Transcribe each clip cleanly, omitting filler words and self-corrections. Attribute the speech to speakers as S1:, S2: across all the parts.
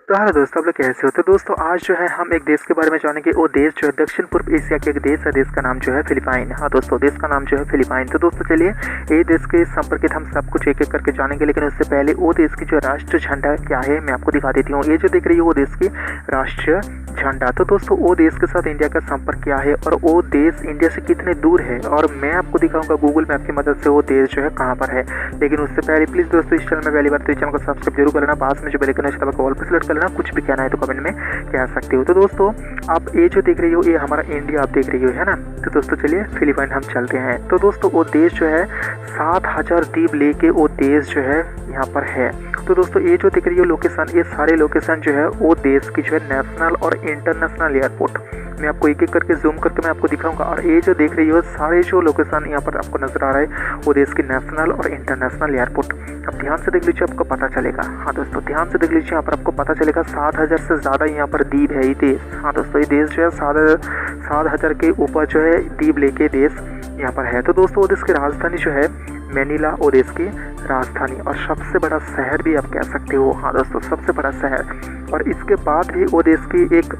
S1: तो हेलो दोस्तों, आप लोग कैसे हो। तो दोस्तों आज जो है हम एक देश के बारे में जानेंगे। वो देश जो है दक्षिण पूर्व एशिया के एक देश है। देश का नाम जो है फिलीपाइन। हाँ दोस्तों, देश का नाम जो है फिलीपाइन। तो दोस्तों चलिए ये देश के संपर्कित हम सब कुछ एक एक करके जानेंगे, लेकिन उससे पहले वो देश की जो राष्ट्रीय झंडा क्या है मैं आपको दिखा देती हूँ। ये जो दिख रही है वो देश की राष्ट्रीय झंडा। तो दोस्तों वो देश के साथ इंडिया का संपर्क क्या है और वो देश इंडिया से कितने दूर है, और मैं आपको दिखाऊंगा गूगल मैप की मदद से वो देश जो है कहाँ पर है। लेकिन उससे पहले प्लीज़ दोस्तों इस चैनल में पहली बार तो इस चैनल को सब्सक्राइब जरूर करना। पास में जो बेल आइकन है उसका ऑल पर सेलेक्ट कर लेना। कुछ भी कहना है तो कमेंट में कह सकते हो। तो दोस्तों आप ये जो देख रही हो ये हमारा इंडिया आप देख रही हो, है ना। तो दोस्तों चलिए फिलीपाइन हम चलते हैं। तो दोस्तों वो देश जो है 7000 द्वीप लेके वो देश जो है यहाँ पर है। तो दोस्तों ये जो दिख रही है लोकेशन, ये सारे लोकेशन जो है वो देश की जो है नेशनल और इंटरनेशनल एयरपोर्ट मैं आपको एक एक करके जूम करके मैं आपको दिखाऊंगा। और ये जो देख रही हो सारे जो लोकेशन यहाँ पर आपको नजर आ रहा है वो देश की नेशनल और इंटरनेशनल एयरपोर्ट। अब ध्यान से देख लीजिए, आपको पता चलेगा। हाँ दोस्तों ध्यान से देख लीजिए, यहाँ पर आपको पता चलेगा 7000 से ज़्यादा यहाँ पर द्वीप है ये देश। हाँ दोस्तों ये देश जो है 7000 के ऊपर जो है द्वीप लेके देश यहाँ पर है। तो दोस्तों वो देश की राजधानी जो है मैनिला, वो देश की राजधानी और सबसे बड़ा शहर भी आप कह सकते हो। हाँ दोस्तों सबसे बड़ा शहर। और इसके बाद भी वो देश की एक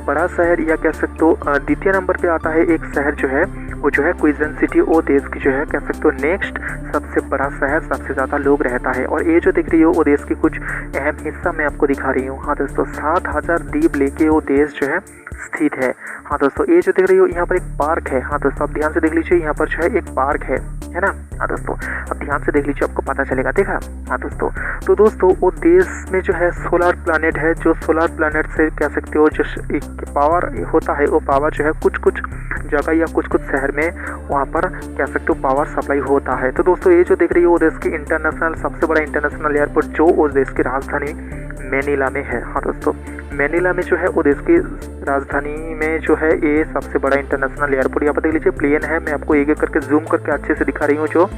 S1: बड़ा शहर या कह सकते हो द्वितीय नंबर पे आता है एक शहर जो है वो जो है क्विजन सिटी। वो देश की जो है कह सकते हो नेक्स्ट सबसे बड़ा शहर, सबसे ज़्यादा लोग रहता है। और ये जो दिख रही हो वो देश की कुछ अहम हिस्सा मैं आपको दिखा रही हूँ। हाँ दोस्तों 7000 द्वीप लेके वो देश जो है स्थित है। हाँ दोस्तों ये जो देख रही हो यहाँ पर एक पार्क है। हाँ दोस्तों आप ध्यान से देख लीजिए, यहाँ पर जो है एक पार्क है ना। हाँ दोस्तों अब ध्यान से देख लीजिए, आपको पता चलेगा। देखा। हाँ दोस्तों तो दोस्तों वो देश में जो है सोलर प्लैनेट है, जो सोलर प्लैनेट से कह सकते हो जो एक पावर होता है वो पावर जो है कुछ कुछ जगह या कुछ कुछ शहर में वहाँ पर कह सकते हो पावर सप्लाई होता है। तो दोस्तों ये जो देख रही है वो देश की इंटरनेशनल सबसे बड़ा इंटरनेशनल एयरपोर्ट जो उस देश की राजधानी मैनिला में है। हाँ दोस्तों मैनिला में जो है वो देश की राजधानी में जो है ये सबसे बड़ा इंटरनेशनल एयरपोर्ट। यहाँ पर देख लीजिए प्लेन है, मैं आपको एक एक करके जूम करके अच्छे से दिखा रही हूँ जो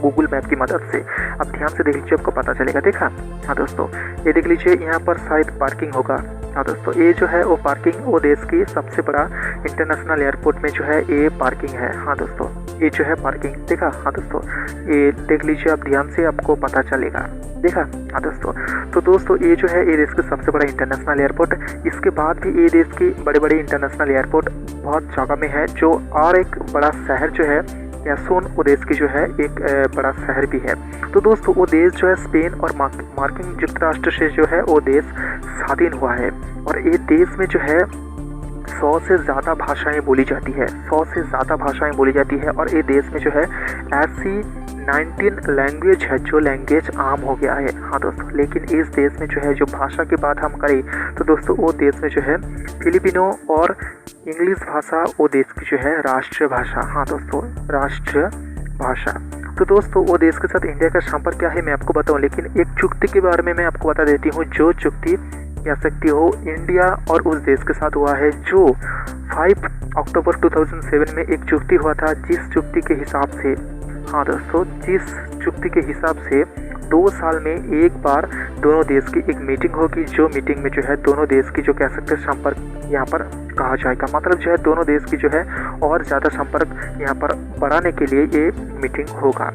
S1: गूगल मैप की मदद से। अब ध्यान से देख लीजिए, आपको पता चलेगा। देखा। हाँ दोस्तों ये देख लीजिए यहाँ पर शायद पार्किंग होगा। हाँ दोस्तों ये जो है वो पार्किंग वो देश की सबसे बड़ा इंटरनेशनल एयरपोर्ट में जो है ये पार्किंग है। हाँ दोस्तों ये जो है पार्किंग। देखा। हाँ दोस्तों ये देख लीजिए आप ध्यान से, आपको पता चलेगा। देखा। हाँ दोस्तों तो दोस्तों ये जो है ये देश का सबसे बड़ा इंटरनेशनल एयरपोर्ट। इसके बाद भी ये देश की बड़े बड़े इंटरनेशनल एयरपोर्ट बहुत जगह में है। जो और एक बड़ा शहर जो है यासून वो देश की जो है एक बड़ा शहर भी है। तो दोस्तों वो देश जो है स्पेन और मार्किन संयुक्त राष्ट्र से जो है वो देश स्वाधीन हुआ है। और ये देश में जो है 100 से ज़्यादा भाषाएं बोली जाती है। 100 से ज़्यादा भाषाएं बोली जाती है। और ये देश में जो है ऐसी 19 लैंग्वेज है जो लैंग्वेज आम हो गया है। हाँ दोस्तों लेकिन इस देश में जो है जो भाषा की बात हम करें तो दोस्तों वो देश में जो है फिलिपिनो और इंग्लिश भाषा वो देश की जो है राष्ट्रीय भाषा। हाँ दोस्तों राष्ट्रीय भाषा। तो दोस्तों वो देश के साथ इंडिया का संपर्क क्या है मैं आपको बताऊं, लेकिन एक चुक्ति के बारे में मैं आपको बता देती हूँ। जो चुक्ति कह सकती हो इंडिया और उस देश के साथ हुआ है, जो 5 अक्टूबर 2007 में एक चुक्ति हुआ था। जिस चुक्ति के हिसाब से, हाँ दोस्तों जिस चुक्ति के हिसाब से 2 साल में एक बार दोनों देश की एक मीटिंग होगी, जो मीटिंग में जो है दोनों देश की जो कह सकते हैं संपर्क यहाँ पर कहा जाएगा। मतलब जो है दोनों देश की जो है और ज़्यादा संपर्क यहाँ पर बढ़ाने के लिए ये मीटिंग होगा।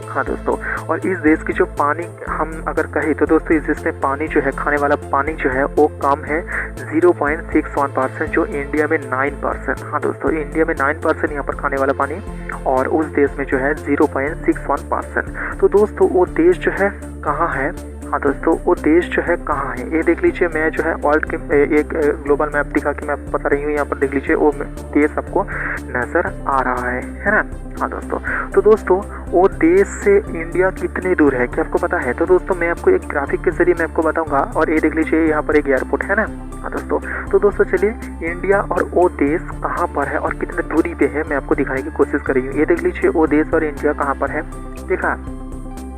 S1: हाँ दोस्तों और इस देश की जो पानी हम अगर कहें तो दोस्तों इस देश में पानी जो है खाने वाला पानी जो है वो कम है 0.61%, जो इंडिया में 9%। हाँ दोस्तों इंडिया में 9% यहाँ पर खाने वाला पानी और उस देश में जो है 0.61%। तो दोस्तों वो देश जो है कहाँ है। हाँ दोस्तों वो देश जो है कहाँ है ये देख लीजिए। मैं जो है वर्ल्ड के एक ग्लोबल मैप दिखा के मैं आपको बता रही हूँ। यहाँ पर देख लीजिए वो देश आपको नज़र आ रहा है ना। हाँ दोस्तों तो दोस्तों वो देश से इंडिया कितनी दूर है क्या आपको पता है। तो दोस्तों मैं आपको एक ग्राफिक के जरिए मैं आपको बताऊंगा। और ये देख लीजिए यहाँ पर एक एयरपोर्ट है ना। हाँ दोस्तों तो दोस्तों चलिए इंडिया और वो देश कहाँ पर है और कितनी दूरी पे है मैं आपको दिखाने की कोशिश कर रही हूँ। ये देख लीजिए वो देश और इंडिया कहाँ पर है। देखा।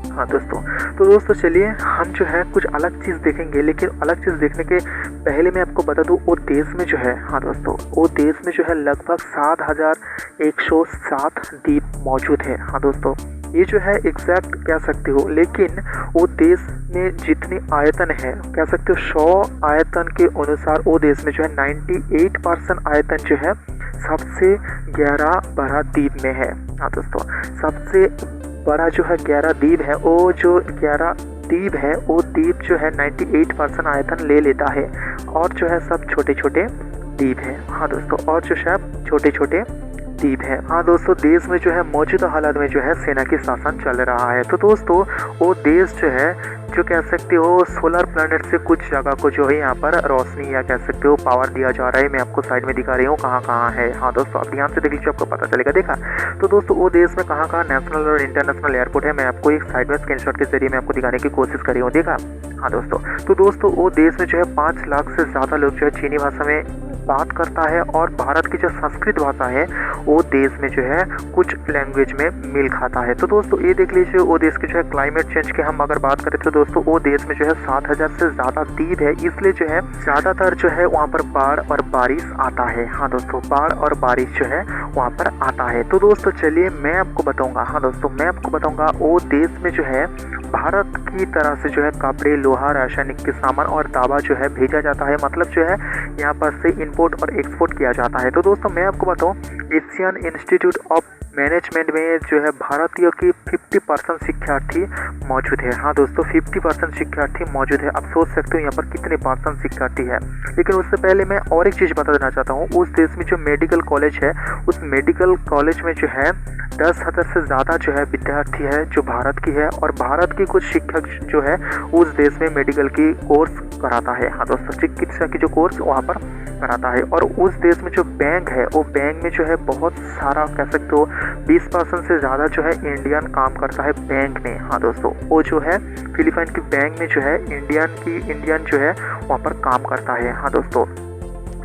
S1: हाँ दोस्तों तो दोस्तों चलिए हम जो है कुछ अलग चीज़ देखेंगे, लेकिन अलग चीज़ देखने के पहले मैं आपको बता दूँ वो देश में जो है, हाँ दोस्तों वो देश में जो है लगभग 7107 द्वीप मौजूद है। हाँ दोस्तों ये जो है एग्जैक्ट कह सकते हो, लेकिन वो देश में जितनी आयतन है कह सकते हो 100 आयतन के अनुसार वो देश में जो है 98% आयतन जो है सबसे गहरा बड़ा द्वीप में है। हाँ दोस्तों सबसे बड़ा जो है 11 द्वीप है, वो जो 11 द्वीप है वो द्वीप जो है 98% आयतन ले लेता है और जो है सब छोटे छोटे द्वीप है। हाँ दोस्तों, और जो है छोटे छोटे द्वीप है। हाँ दोस्तों, देश में जो है मौजूदा हालात में जो है सेना की शासन चल रहा है। तो दोस्तों वो देश जो है जो कह सकते हो सोलर प्लैनेट से कुछ जगह को जो है यहाँ पर रोशनी या कह सकते हो पावर दिया जा रहा है। मैं आपको साइड में दिखा रही हूँ कहाँ कहाँ है। हाँ दोस्तों, आप ध्यान से देख लीजिए, आपको पता चलेगा। देखा तो दोस्तों वो देश में कहाँ कहाँ नेशनल और इंटरनेशनल एयरपोर्ट है, मैं आपको एक साइड में स्क्रीनशॉट के जरिए मैं आपको दिखाने की कोशिश कर रही हूँ। देखा। हाँ दोस्तों, तो दोस्तों वो देश में जो है 5 लाख से ज़्यादा लोग जो है चीनी भाषा में बात करता है और भारत की जो संस्कृत भाषा है वो देश में जो है कुछ लैंग्वेज में मिल खाता है। तो दोस्तों ये देख लीजिए, वो देश की जो है क्लाइमेट चेंज की हम अगर बात करें तो दोस्तों वो देश में जो है 7,000 से ज़्यादा द्वीप है, इसलिए जो है ज़्यादातर जो है वहाँ पर बाढ़ और बारिश आता है। हाँ दोस्तों, बाढ़ और बारिश जो है वहाँ पर आता है। तो दोस्तों चलिए मैं आपको बताऊँगा। हाँ दोस्तों, मैं आपको बताऊँगा वो देश में जो है भारत की तरह से जो है कपड़े, लोहा, रासायनिक के सामान और दवा जो है भेजा जाता है, मतलब जो है यहाँ पर से इंपोर्ट और एक्सपोर्ट किया जाता है। तो दोस्तों मैं आपको बताऊँ, एशियन इंस्टीट्यूट ऑफ मैनेजमेंट में जो है भारतीयों की 50% शिक्षार्थी मौजूद है। हाँ दोस्तों, 50% शिक्षार्थी मौजूद है। आप सोच सकते हो यहाँ पर कितने % शिक्षार्थी है। लेकिन उससे पहले मैं और एक चीज़ बता देना चाहता हूँ, उस देश में जो मेडिकल कॉलेज है उस मेडिकल कॉलेज में जो है 10,000 से ज़्यादा जो है विद्यार्थी है जो भारत की है, और भारत की कुछ शिक्षक जो है उस देश में मेडिकल की कोर्स कराता है। हाँ दोस्तों, चिकित्सा की जो कोर्स वहाँ पर कराता है। और उस देश में जो बैंक है वो बैंक में जो है बहुत सारा कह सकते हो 20% से ज़्यादा जो है इंडियन काम करता है बैंक में। हाँ दोस्तों, वो जो है फिलीपाइन की बैंक में जो है इंडियन जो है वहाँ पर काम करता है। हाँ दोस्तों,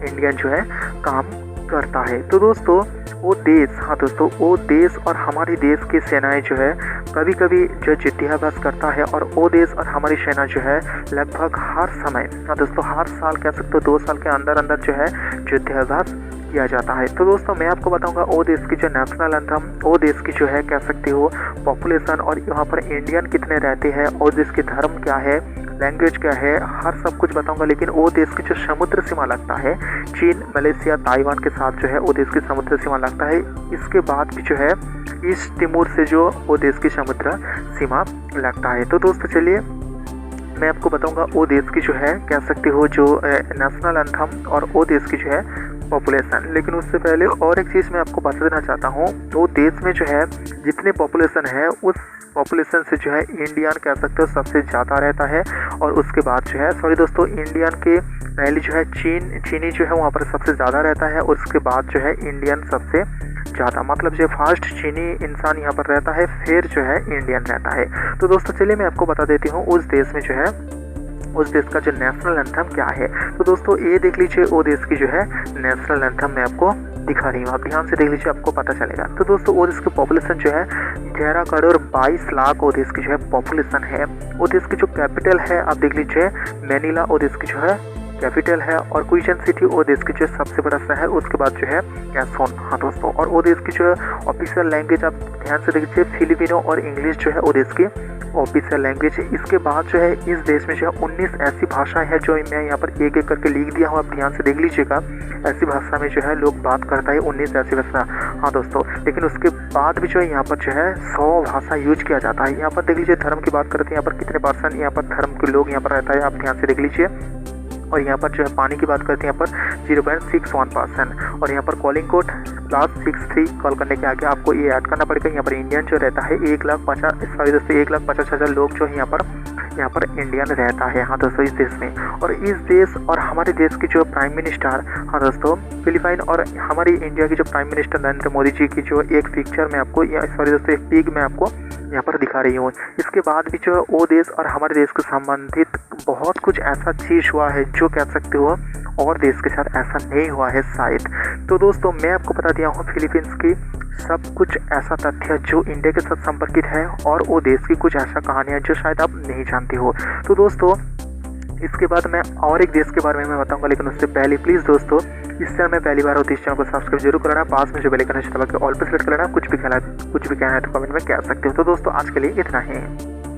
S1: इंडियन जो है काम करता है। तो दोस्तों वो देश, हाँ दोस्तों वो देश और हमारे देश की सेनाएं जो है कभी कभी जो युद्धाभ्यास करता है, और वो देश और हमारी सेना जो है लगभग हर समय, हाँ दोस्तों हर साल कह सकते हो 2 साल के अंदर अंदर जो है युद्धाभ्यास किया जाता है। तो दोस्तों मैं आपको बताऊंगा वो देश की जो नेशनल एंथम, वो देश की जो है कह सकते हो पॉपुलेशन, और यहाँ पर इंडियन कितने रहते हैं, और देश की धर्म क्या है, लैंग्वेज क्या है, हर सब कुछ बताऊंगा। लेकिन वो देश की जो समुद्र सीमा लगता है चीन, मलेशिया, ताइवान के साथ जो है वो देश की समुद्र सीमा लगता है। इसके बाद भी जो है ईस्ट तिमोर से जो वो देश की समुद्र सीमा लगता है। तो दोस्तों चलिए मैं आपको बताऊंगा वो देश की जो है कह सकते हो जो नेशनल एंथम और वो देश की जो है पॉपुलेशन। लेकिन उससे पहले और एक चीज़ मैं आपको बता देना चाहता हूँ, तो देश में जो है जितने पॉपुलेशन है उस पॉपुलेशन से जो है इंडियन कह सकते हो सबसे ज़्यादा रहता है, और उसके बाद जो है सॉरी दोस्तों इंडियन के पहले जो है चीनी जो है वहाँ पर सबसे ज़्यादा रहता है, और उसके बाद जो है इंडियन सबसे ज़्यादा, मतलब जो फर्स्ट चीनी इंसान यहाँ पर रहता है, फिर जो है इंडियन रहता है। तो दोस्तों चलिए मैं आपको बता देती हूँ उस देश में जो है उस देश का जो नेशनल एंथम क्या है। तो दोस्तों ये देख लीजिए वो देश की जो है नेशनल एंथम मैं आपको दिखा रही हूँ, आप ध्यान से देख लीजिए, आपको पता चलेगा। तो दोस्तों वो देश की पॉपुलेशन जो है 11 करोड़ 22 लाख वो देश की जो है पॉपुलेशन है। वो देश की जो कैपिटल है आप देख लीजिए मैनीला, वो देश की जो है कैपिटल है, और क्विजन सिटी वो देश की जो सबसे बड़ा शहर, उसके बाद जो है कैसोन। हाँ दोस्तों, और वो देश की जो है ऑफिशियल लैंग्वेज आप ध्यान से देखिए फिलिपिनो और इंग्लिश जो है वो देश की ऑफिशियल लैंग्वेज है। इसके बाद जो है इस देश में जो है 19 ऐसी भाषाएं हैं जो मैं यहाँ पर एक एक करके लिख दिया हूँ, आप ध्यान से देख लीजिएगा। ऐसी भाषा में जो है लोग बात करता है 19 ऐसी भाषा। हाँ दोस्तों, लेकिन उसके बाद भी जो है यहाँ पर जो है 100 भाषा यूज किया जाता है। यहाँ पर देख लीजिए धर्म की बात करते हैं, यहाँ पर कितने % यहाँ पर धर्म के लोग यहाँ पर रहता है, आप ध्यान से देख लीजिए। और यहाँ पर जो है पानी की बात करते हैं यहाँ पर 0.61%, और यहाँ पर कॉलिंग कोड +63 कॉल करने के आगे आपको ये ऐड करना पड़ेगा। यहाँ पर इंडियन जो रहता है 1,50,000 लोग जो है यहाँ पर इंडियन रहता है। हाँ दोस्तों इस देश में, और इस देश और हमारे देश की जो प्राइम मिनिस्टर, हाँ दोस्तों फिलीपाइन और हमारी इंडिया की जो प्राइम मिनिस्टर नरेंद्र मोदी जी की जो एक पिक्चर में आपको सॉरी दोस्तों एक पिक में आपको यहाँ पर दिखा रही हूँ। इसके बाद भी जो वो देश और हमारे देश को संबंधित बहुत कुछ ऐसा चीज़ हुआ है जो कह सकते हो और देश के साथ ऐसा नहीं हुआ है शायद। तो दोस्तों मैं आपको बता दिया हूँ फिलीपींस की सब कुछ ऐसा तथ्य जो इंडिया के साथ संपर्कित है, और वो देश की कुछ ऐसा कहानियाँ जो शायद आप नहीं जानते हो। तो दोस्तों इसके बाद मैं और एक देश के बारे में मैं बताऊंगा, लेकिन उससे पहले प्लीज़ दोस्तों इस चैनल में पहली बार हो तो इस चैनल को सब्सक्राइब जरूर करना, पास में जो बेल आइकन है दबा के ऑल पे सेलेक्ट कर लेना। कुछ भी कहना है तो कमेंट में कह सकते हो। तो दोस्तों आज के लिए इतना ही।